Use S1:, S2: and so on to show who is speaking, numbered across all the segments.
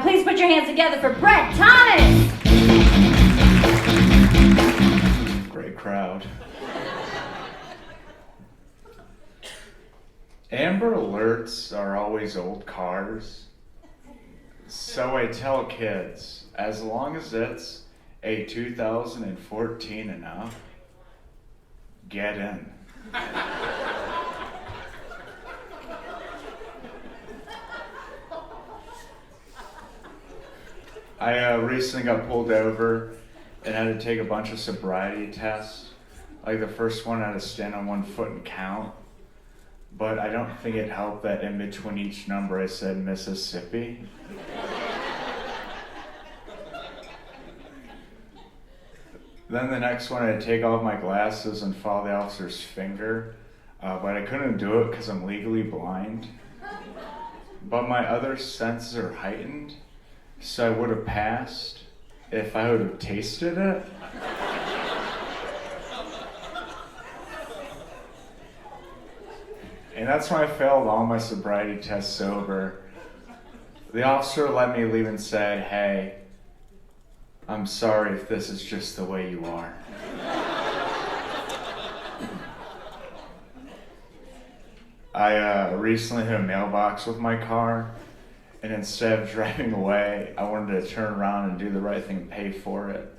S1: Please put your hands together for Brett Thomas!
S2: Great crowd. Amber Alerts are always old cars. So I tell kids, as long as it's a 2014 and up, get in. I recently got pulled over and had to take a bunch of sobriety tests. Like the first one, I had to stand on 1 foot and count. But I don't think it helped that in between each number I said Mississippi. Then the next one, I had to take off my glasses and follow the officer's finger. But I couldn't do it because I'm legally blind. But my other senses are heightened. So I would have passed if I would have tasted it. And that's when I failed all my sobriety tests sober. The officer let me leave and said, "Hey, I'm sorry if this is just the way you are." I recently hit a mailbox with my car. And instead of driving away, I wanted to turn around and do the right thing and pay for it.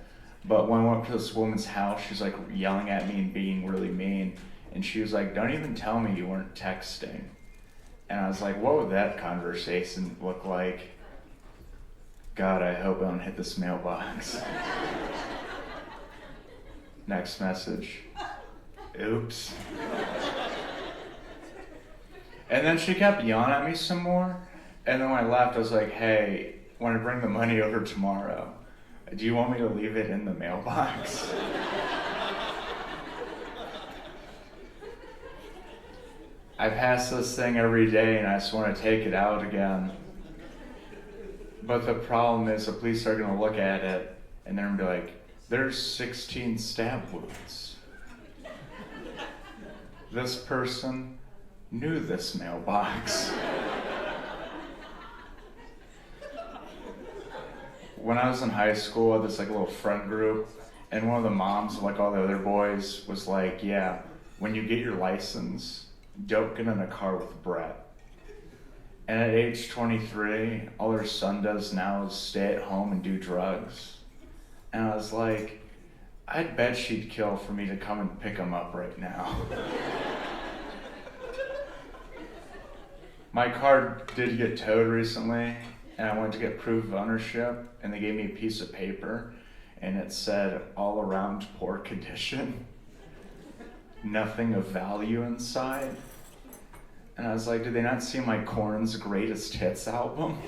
S2: But when I went to this woman's house, she's like yelling at me and being really mean. And she was like, "Don't even tell me you weren't texting." And I was like, what would that conversation look like? God, I hope I don't hit this mailbox. Next message. Oops. And then she kept yelling at me some more. And then when I left, I was like, "Hey, when I bring the money over tomorrow, do you want me to leave it in the mailbox?" I pass this thing every day and I just want to take it out again. But the problem is the police are going to look at it and they're going to be like, "There's 16 stab wounds. This person knew this mailbox." When I was in high school, I had this like little friend group, and one of the moms, like all the other boys, was like, "Yeah, when you get your license, don't get in a car with Brett." And at age 23, all her son does now is stay at home and do drugs. And I was like, I'd bet she'd kill for me to come and pick him up right now. My car did get towed recently. And I went to get proof of ownership, and they gave me a piece of paper, and it said, "all around poor condition. Nothing of value inside." And I was like, did they not see my Korn's Greatest Hits album?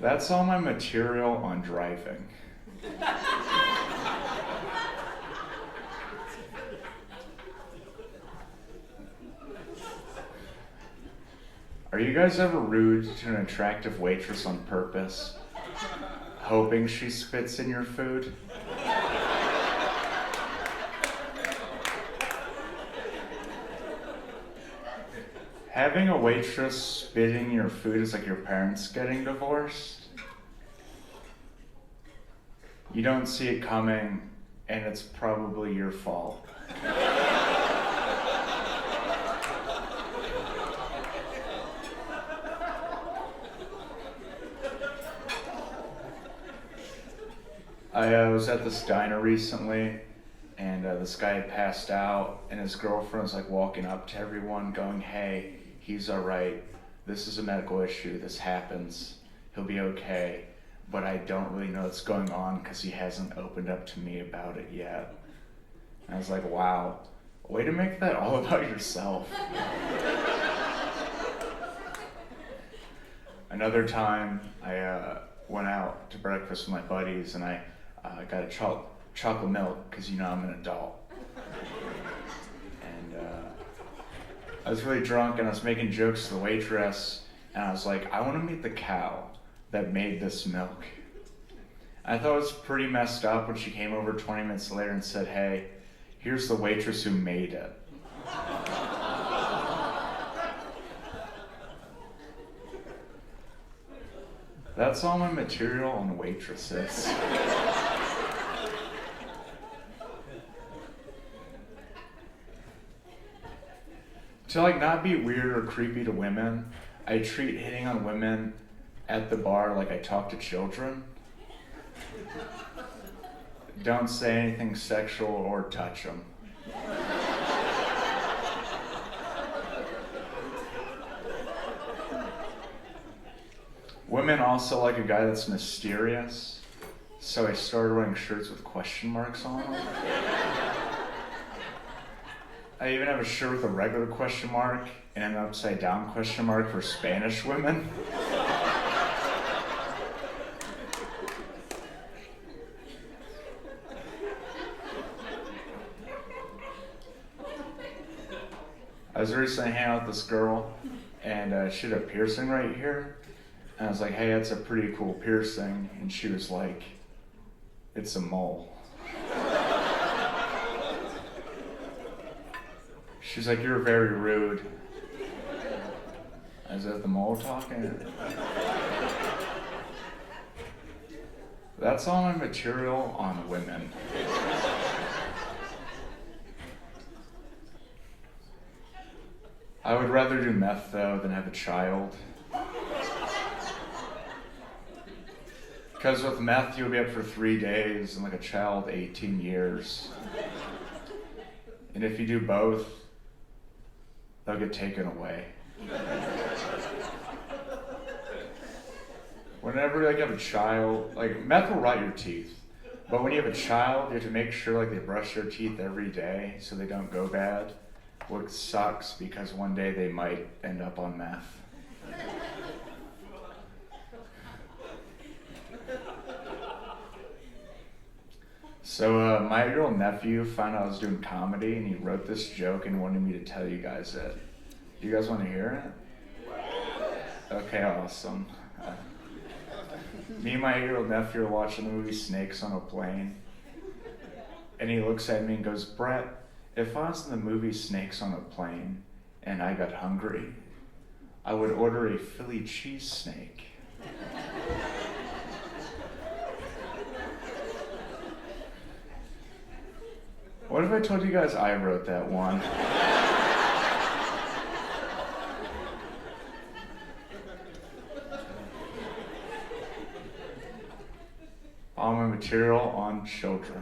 S2: That's all my material on driving. Are you guys ever rude to an attractive waitress on purpose, hoping she spits in your food? Having a waitress spitting in your food is like your parents getting divorced. You don't see it coming, and it's probably your fault. I was at this diner recently, and this guy had passed out, and his girlfriend was like walking up to everyone going, "Hey, he's all right. This is a medical issue. This happens. He'll be okay. But I don't really know what's going on because he hasn't opened up to me about it yet." And I was like, wow, way to make that all about yourself. Another time, I went out to breakfast with my buddies, and I got a chocolate milk because, you know, I'm an adult. And I was really drunk, and I was making jokes to the waitress, and I was like, I want to meet the cow that made this milk. I thought it was pretty messed up when she came over 20 minutes later and said, "Hey, here's the waitress who made it." That's all my material on waitresses. To like not be weird or creepy to women, I treat hitting on women at the bar like I talk to children. Don't say anything sexual or touch them. Women also like a guy that's mysterious, so I started wearing shirts with question marks on them. I even have a shirt with a regular question mark and an upside down question mark for Spanish women. I was recently hanging out with this girl, and she had a piercing right here. And I was like, hey, that's a pretty cool piercing. And she was like, it's a mole. She's like, you're very rude. Is that the mole talking? That's all my material on women. I would rather do meth, though, than have a child. Because with meth, you'll be up for 3 days, and like a child, 18 years. And if you do both, they'll get taken away. Whenever like you have a child, like meth will rot your teeth. But when you have a child, you have to make sure like they brush their teeth every day so they don't go bad. Which sucks because one day they might end up on meth. So my little nephew found out I was doing comedy and he wrote this joke and wanted me to tell you guys it. Do you guys want to hear it? Okay, awesome. Me and my 8-year-old nephew are watching the movie Snakes on a Plane. And he looks at me and goes, Brett, if I was in the movie Snakes on a Plane and I got hungry, I would order a Philly cheese snake. What if I told you guys I wrote that one? All my material on children.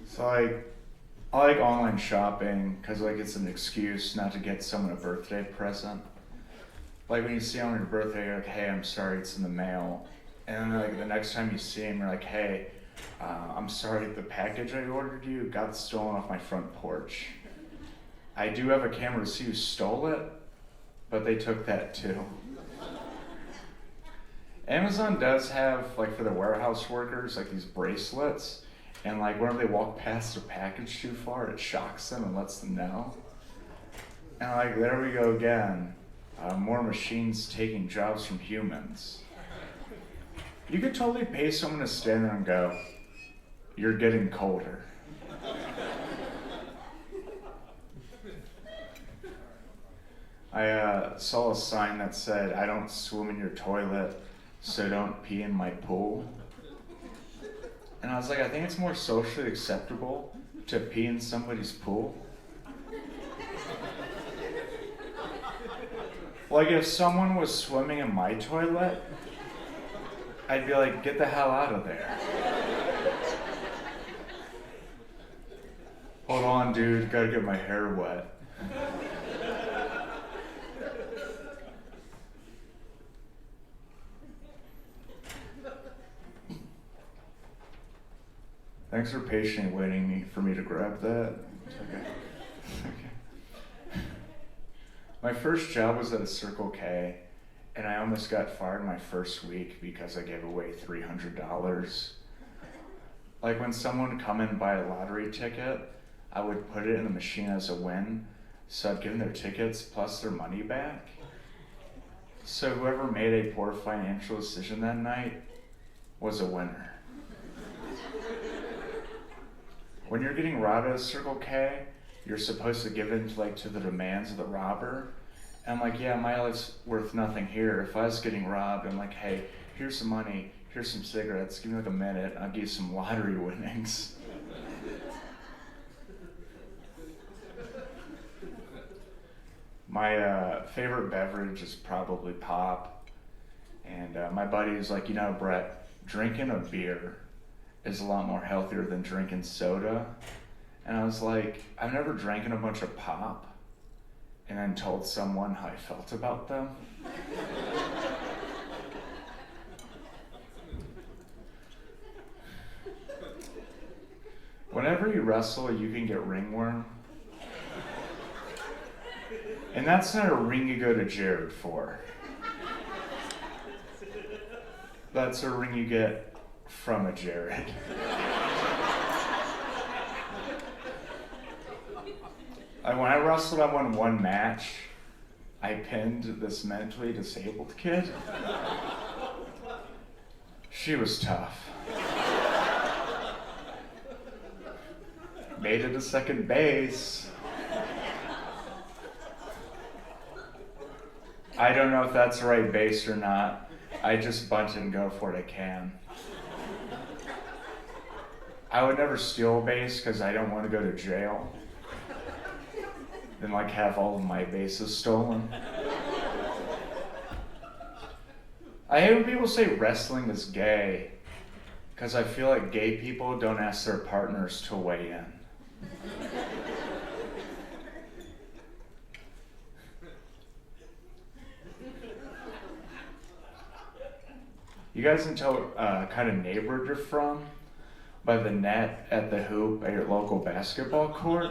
S2: So I like online shopping because like it's an excuse not to get someone a birthday present. Like when you see them on your birthday, you're like, hey, I'm sorry, it's in the mail. And then like the next time you see him, you're like, hey, I'm sorry, the package I ordered you got stolen off my front porch. I do have a camera to see who stole it, but they took that too. Amazon does have, like for the warehouse workers, like these bracelets, and like whenever they walk past their package too far, it shocks them and lets them know. And like, there we go again. More machines taking jobs from humans. You could totally pay someone to stand there and go, you're getting colder. I saw a sign that said, I don't swim in your toilet, so don't pee in my pool. And I was like, I think it's more socially acceptable to pee in somebody's pool. Like if someone was swimming in my toilet, I'd be like, get the hell out of there. Hold on, dude, gotta get my hair wet. Thanks for patiently waiting for me to grab that. Okay. My first job was at a Circle K, and I almost got fired my first week because I gave away $300. Like when someone would come in and buy a lottery ticket, I would put it in the machine as a win, so I'd give them their tickets plus their money back. So whoever made a poor financial decision that night was a winner. When you're getting robbed at a Circle K, you're supposed to give in to the demands of the robber, I'm like, yeah, my life's worth nothing here. If I was getting robbed, I'm like, hey, here's some money, here's some cigarettes, give me like a minute, I'll give you some lottery winnings. My favorite beverage is probably pop. And my buddy was like, Brett, drinking a beer is a lot more healthier than drinking soda. And I was like, I've never drank a bunch of pop and then told someone how I felt about them. Whenever you wrestle, you can get ringworm. And that's not a ring you go to Jared for. That's a ring you get from a Jared. When I wrestled, I won one match. I pinned this mentally disabled kid. She was tough. Made it to second base. I don't know if that's the right base or not. I just bunt and go for it I can. I would never steal a base because I don't want to go to jail. Then have all of my bases stolen. I hate when people say wrestling is gay because I feel like gay people don't ask their partners to weigh in. You guys can tell what kind of neighborhood you're from by the net at the hoop at your local basketball court.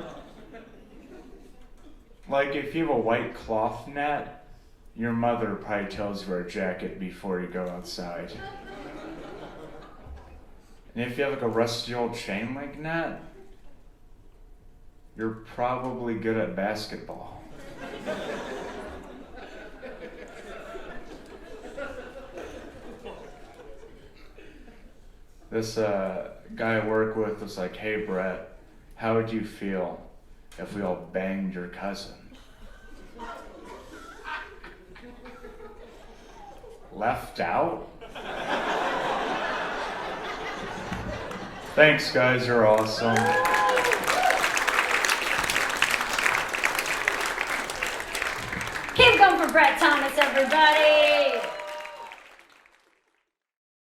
S2: If you have a white cloth net, your mother probably tells you to wear a jacket before you go outside. And if you have a rusty old chain link net, you're probably good at basketball. This guy I work with was like, hey Brett, how would you feel if we all banged your cousin? Left out? Thanks guys, you're awesome.
S1: Keep going for Brett Thomas, everybody.